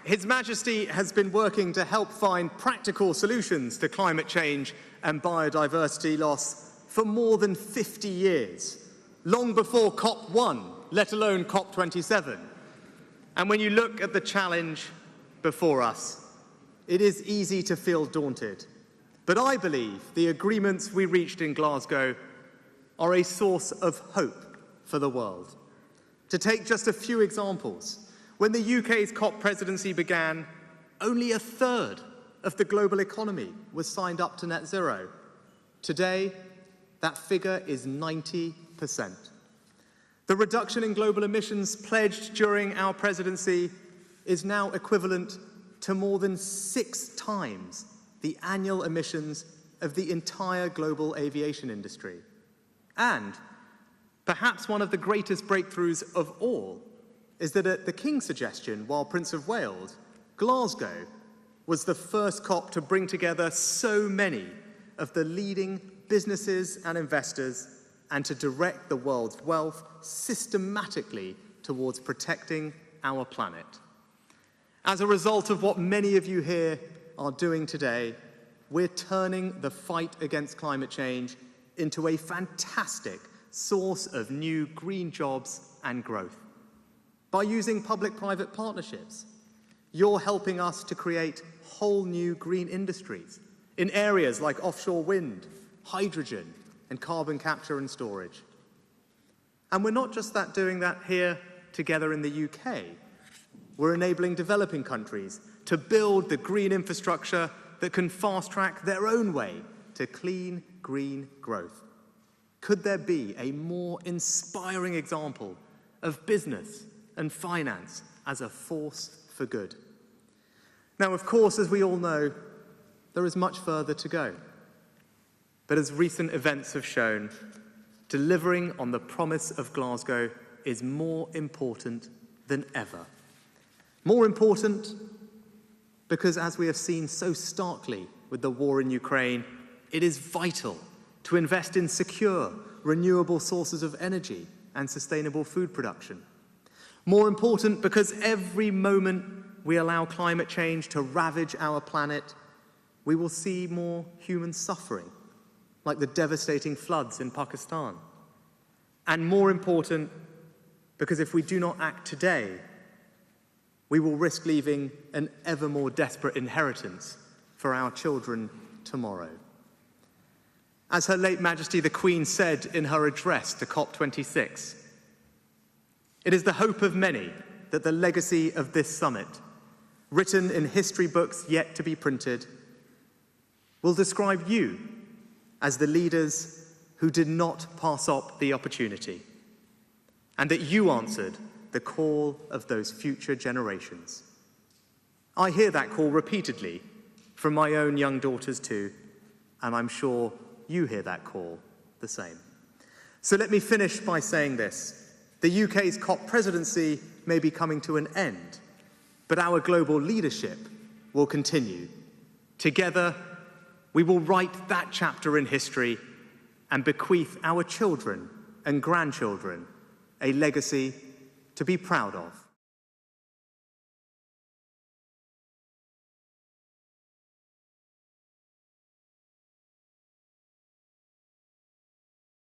His Majesty has been working to help find practical solutions to climate change and biodiversity loss for more than 50 years, long before COP1, let alone COP27. And when you look at the challenge before us, it is easy to feel daunted. But I believe the agreements we reached in Glasgow are a source of hope for the world. To take just a few examples, when the UK's COP presidency began, only a third of the global economy was signed up to net zero. Today, that figure is 90%. The reduction in global emissions pledged during our presidency is now equivalent to more than 6 times the annual emissions of the entire global aviation industry. And perhaps one of the greatest breakthroughs of all is that at the King's suggestion, while Prince of Wales, Glasgow was the first COP to bring together so many of the leading businesses and investors and to direct the world's wealth systematically towards protecting our planet. As a result of what many of you here are doing today, we're turning the fight against climate change into a fantastic source of new green jobs and growth. By using public-private partnerships, you're helping us to create whole new green industries in areas like offshore wind, hydrogen, and carbon capture and storage. And we're not just doing that here together in the UK. We're enabling developing countries to build the green infrastructure that can fast-track their own way to clean, green growth. Could there be a more inspiring example of business and finance as a force for good? Now, of course, as we all know, there is much further to go. But as recent events have shown, delivering on the promise of Glasgow is more important than ever. More important because, as we have seen so starkly with the war in Ukraine, it is vital to invest in secure, renewable sources of energy and sustainable food production. More important because every moment we allow climate change to ravage our planet, we will see more human suffering, like the devastating floods in Pakistan. And more important because if we do not act today, we will risk leaving an ever more desperate inheritance for our children tomorrow. As Her late Majesty the Queen said in her address to COP26, it is the hope of many that the legacy of this summit, written in history books yet to be printed, will describe you as the leaders who did not pass up the opportunity, and that you answered the call of those future generations. I hear that call repeatedly from my own young daughters too, and I'm sure you hear that call the same. So let me finish by saying this. The UK's COP presidency may be coming to an end, but our global leadership will continue. Together, we will write that chapter in history and bequeath our children and grandchildren a legacy to be proud of.